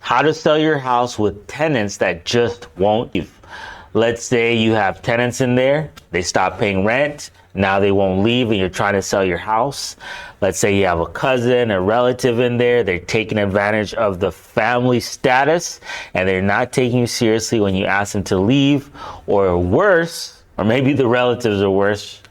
How to sell your house with tenants that just won't leave. Let's say you have tenants in there, they stop paying rent, now they won't leave and you're trying to sell your house. Let's say you have a cousin, a relative in there, they're taking advantage of the family status and they're not taking you seriously when you ask them to leave, or worse, or maybe the relatives are worse,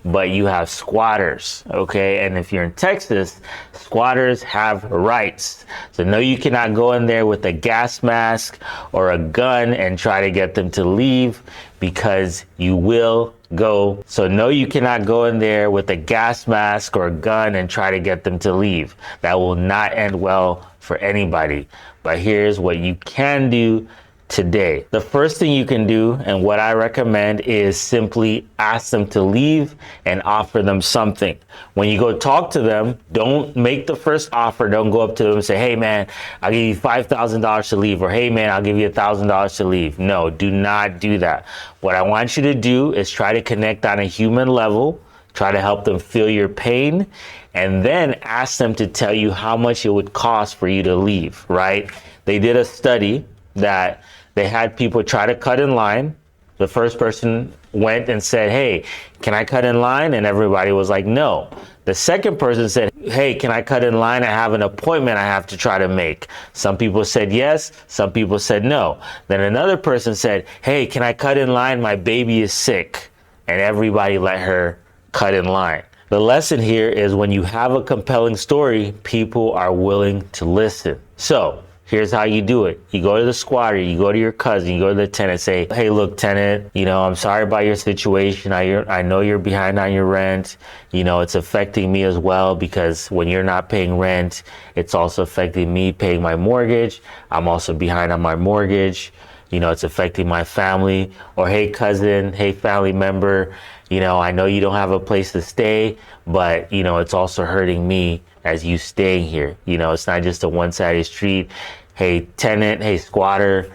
but you have squatters, okay? And if you're in Texas, squatters have rights. So no, you cannot go in there with a gas mask or a gun and try to get them to leave, because you will go. So no, you cannot go in there with a gas mask or a gun and try to get them to leave. That will not end well for anybody. But here's what you can do today. The first thing you can do, and what I recommend, is simply ask them to leave and offer them something. When you go talk to them, don't make the first offer. Don't go up to them and say, hey man, I'll give you $5,000 to leave, or hey man, I'll give you $1,000 to leave. No, do not do that. What I want you to do is try to connect on a human level, try to help them feel your pain, and then ask them to tell you how much it would cost for you to leave, right? They did a study that they had people try to cut in line. The first person went and said, hey, can I cut in line? And everybody was like, no. The second person said, hey, can I cut in line? I have an appointment I have to try to make. Some people said yes, some people said no. Then another person said, hey, can I cut in line? My baby is sick. And everybody let her cut in line. The lesson here is when you have a compelling story, people are willing to listen. So here's how you do it. You go to the squatter, you go to your cousin, you go to the tenant, say, hey, look, tenant, I'm sorry about your situation. I know you're behind on your rent. It's affecting me as well, because when you're not paying rent, it's also affecting me paying my mortgage. I'm also behind on my mortgage. It's affecting my family. Or, hey, cousin, hey, family member, I know you don't have a place to stay, but, it's also hurting me as you staying here. It's not just a one-sided street. Hey, tenant, hey, squatter,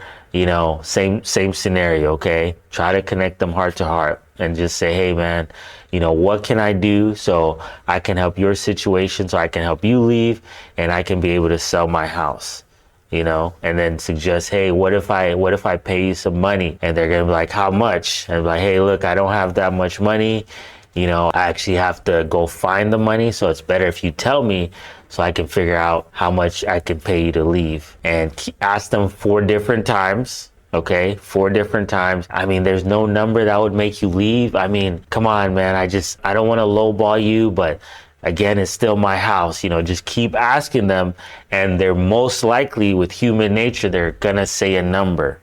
same scenario, okay? Try to connect them heart to heart and just say, hey, man, what can I do so I can help your situation, so I can help you leave and I can be able to sell my house? And then suggest, hey, what if I pay you some money? And they're gonna be like, how much? And be like, hey, look, I don't have that much money. I actually have to go find the money. So it's better if you tell me so I can figure out how much I can pay you to leave. And ask them 4 different times. Okay, 4 different times. There's no number that would make you leave. Come on, man. I don't want to lowball you, but again, it's still my house. Just keep asking them, and they're most likely, with human nature, they're gonna say a number.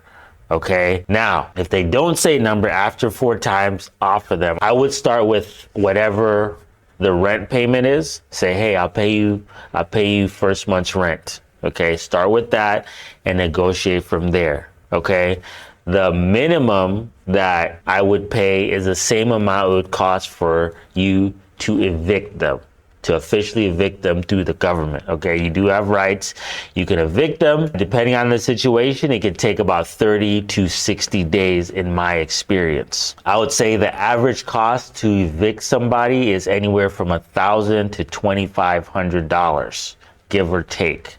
Okay, now if they don't say a number after 4 times, offer them. I would start with whatever the rent payment is. Say, hey, I'll pay you first month's rent. Okay, start with that and negotiate from there. Okay, the minimum that I would pay is the same amount it would cost for you to evict them, to officially evict them through the government. Okay, you do have rights. You can evict them. Depending on the situation, it can take about 30 to 60 days in my experience. I would say the average cost to evict somebody is anywhere from $1,000 to $2,500, give or take.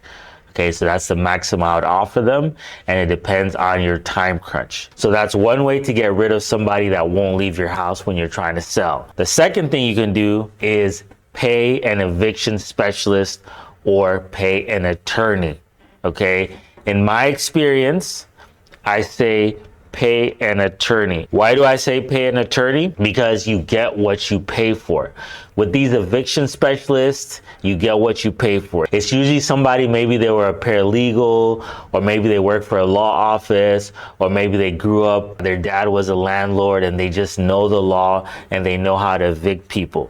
Okay, so that's the maximum I would offer them, and it depends on your time crunch. So that's one way to get rid of somebody that won't leave your house when you're trying to sell. The second thing you can do is pay an eviction specialist or pay an attorney. Okay, in my experience, I say pay an attorney. Why do I say pay an attorney? Because you get what you pay for. With these eviction specialists, you get what you pay for. It's usually somebody, maybe they were a paralegal, or maybe they work for a law office, or maybe they grew up, their dad was a landlord and they just know the law and they know how to evict people.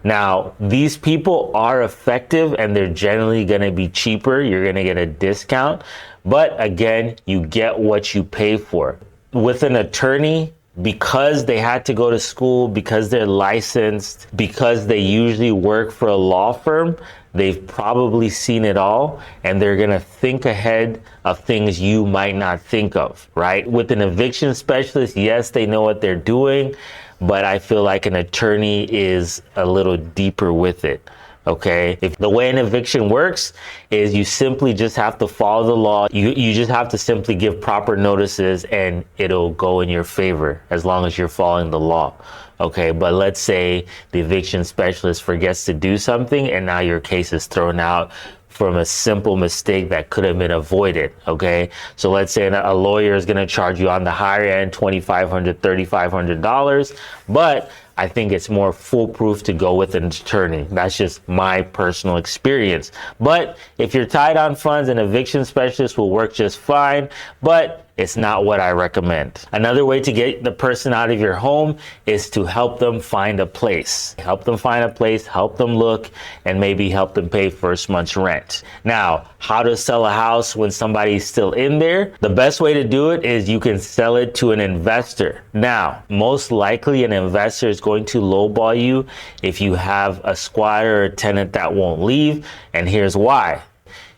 Now, these people are effective and they're generally going to be cheaper. You're going to get a discount. But again, you get what you pay for. With an attorney, because they had to go to school, because they're licensed, because they usually work for a law firm, they've probably seen it all, and they're going to think ahead of things you might not think of, right? With an eviction specialist, yes, they know what they're doing, but I feel like an attorney is a little deeper with it. Okay, if the way an eviction works is you simply just have to follow the law. You just have to simply give proper notices and it'll go in your favor as long as you're following the law. Okay, but let's say the eviction specialist forgets to do something and now your case is thrown out from a simple mistake that could have been avoided. Okay, so let's say a lawyer is going to charge you on the higher end $2,500, $3,500, but I think it's more foolproof to go with an attorney. That's just my personal experience. But if you're tight on funds, an eviction specialist will work just fine, but it's not what I recommend. Another way to get the person out of your home is to help them find a place. Help them find a place, help them look, and maybe help them pay first month's rent. Now, how to sell a house when somebody's still in there? The best way to do it is you can sell it to an investor. Now, most likely an investor is going to lowball you if you have a squatter or a tenant that won't leave, and here's why.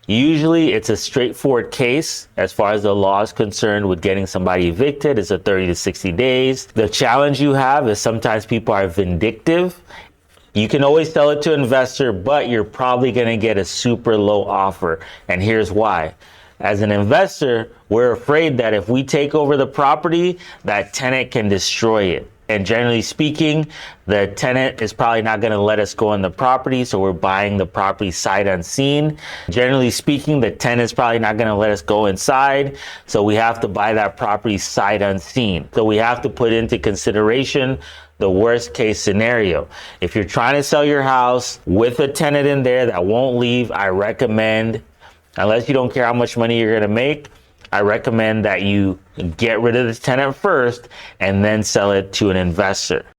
Usually it's a straightforward case as far as the law is concerned with getting somebody evicted. It's a 30 to 60 days. The challenge you have is sometimes people are vindictive. You can always sell it to an investor, but you're probably going to get a super low offer. And here's why. As an investor, we're afraid that if we take over the property, that tenant can destroy it. And generally speaking, the tenant is probably not going to let us go on the property, so we're buying the property sight unseen. Generally speaking, the tenant's probably not going to let us go inside, so we have to buy that property sight unseen. So we have to put into consideration the worst case scenario. If you're trying to sell your house with a tenant in there that won't leave, I recommend, unless you don't care how much money you're going to make, I recommend that you get rid of the tenant first and then sell it to an investor.